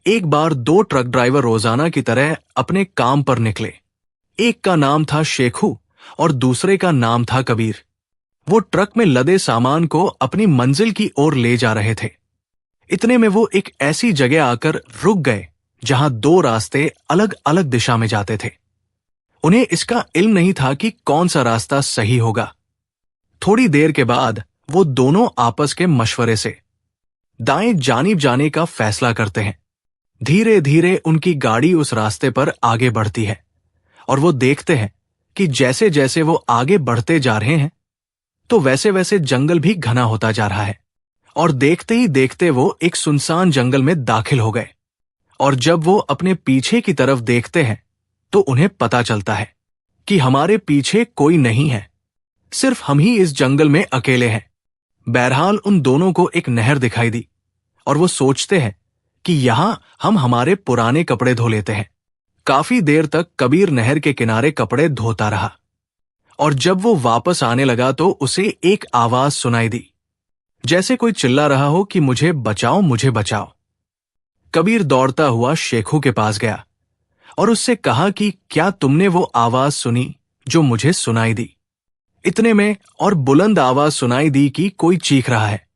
एक बार दो truck driver रोजाना की तरह अपने काम पर निकले। एक का नाम था शेखू और दूसरे का नाम था कबीर। वो ट्रक में लदे सामान को अपनी मंजिल की ओर ले जा रहे थे। इतने में वो एक ऐसी जगह आकर रुक गए जहां दो रास्ते अलग अलग दिशा में जाते थे। उन्हें इसका इल्म नहीं था कि कौन सा रास्ता सही होगा। थोड़ी देर के बाद वो दोनों आपस के मशवरे से दाएं जानिब जाने का फैसला करते हैं। धीरे धीरे उनकी गाड़ी उस रास्ते पर आगे बढ़ती है और वो देखते हैं कि जैसे जैसे वो आगे बढ़ते जा रहे हैं तो वैसे वैसे जंगल भी घना होता जा रहा है। और देखते ही देखते वो एक सुनसान जंगल में दाखिल हो गए। और जब वो अपने पीछे की तरफ देखते हैं तो उन्हें पता चलता है कि हमारे पीछे कोई नहीं है, सिर्फ हम ही इस जंगल में अकेले हैं। बहरहाल उन दोनों को एक नहर दिखाई दी और वो सोचते हैं कि यहां हम हमारे पुराने कपड़े धो लेते हैं। काफी देर तक कबीर नहर के किनारे कपड़े धोता रहा और जब वो वापस आने लगा तो उसे एक आवाज सुनाई दी, जैसे कोई चिल्ला रहा हो कि मुझे बचाओ, मुझे बचाओ। कबीर दौड़ता हुआ शेखू के पास गया और उससे कहा कि क्या तुमने वो आवाज सुनी जो मुझे सुनाई दी? इतने में और बुलंद आवाज सुनाई दी कि कोई चीख रहा है।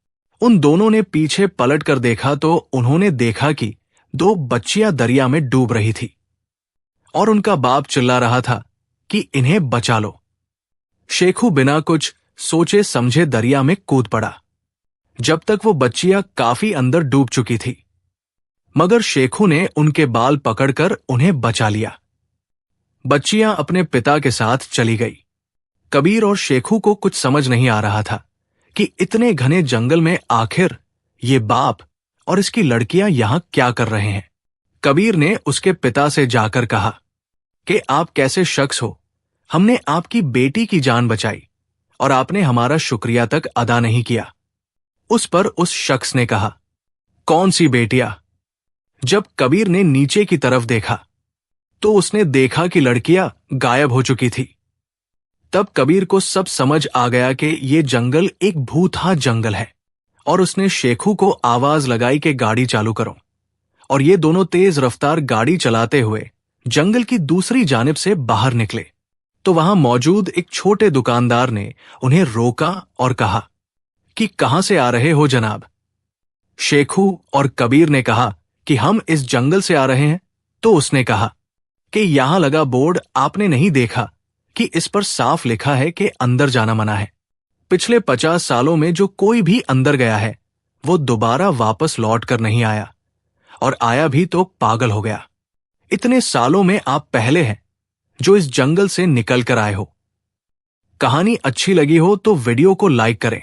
उन दोनों ने पीछे पलट कर देखा तो उन्होंने देखा कि दो बच्चियां दरिया में डूब रही थी और उनका बाप चिल्ला रहा था कि इन्हें बचा लो। शेखू बिना कुछ सोचे समझे दरिया में कूद पड़ा। जब तक वो बच्चियां काफी अंदर डूब चुकी थी, मगर शेखू ने उनके बाल पकड़कर उन्हें बचा लिया। बच्चियां अपने पिता के साथ चली गई। कबीर और शेखू को कुछ समझ नहीं आ रहा था कि इतने घने जंगल में आखिर ये बाप और इसकी लड़कियां यहां क्या कर रहे हैं। कबीर ने उसके पिता से जाकर कहा कि आप कैसे शख्स हो, हमने आपकी बेटी की जान बचाई और आपने हमारा शुक्रिया तक अदा नहीं किया। उस पर उस शख्स ने कहा, कौन सी बेटियां? जब कबीर ने नीचे की तरफ देखा तो उसने देखा कि लड़कियां गायब हो चुकी थी। तब कबीर को सब समझ आ गया कि ये जंगल एक भूतहा जंगल है और उसने शेखू को आवाज लगाई कि गाड़ी चालू करो। और ये दोनों तेज रफ्तार गाड़ी चलाते हुए जंगल की दूसरी जानिब से बाहर निकले तो वहां मौजूद एक छोटे दुकानदार ने उन्हें रोका और कहा कि कहां से आ रहे हो जनाब? शेखू और कबीर ने कहा कि हम इस जंगल से आ रहे हैं। तो उसने कहा कि यहां लगा बोर्ड आपने नहीं देखा कि इस पर साफ लिखा है कि अंदर जाना मना है। पिछले 50 सालों में जो कोई भी अंदर गया है वो दोबारा वापस लौट कर नहीं आया, और आया भी तो पागल हो गया। इतने सालों में आप पहले हैं जो इस जंगल से निकल कर आए हो। कहानी अच्छी लगी हो तो वीडियो को लाइक करें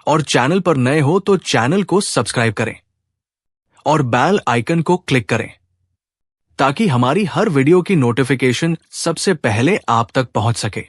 और चैनल पर नए हो तो चैनल को सब्सक्राइब करें और बेल आइकन को क्लिक करें ताकि हमारी हर वीडियो की नोटिफिकेशन सबसे पहले आप तक पहुंच सके।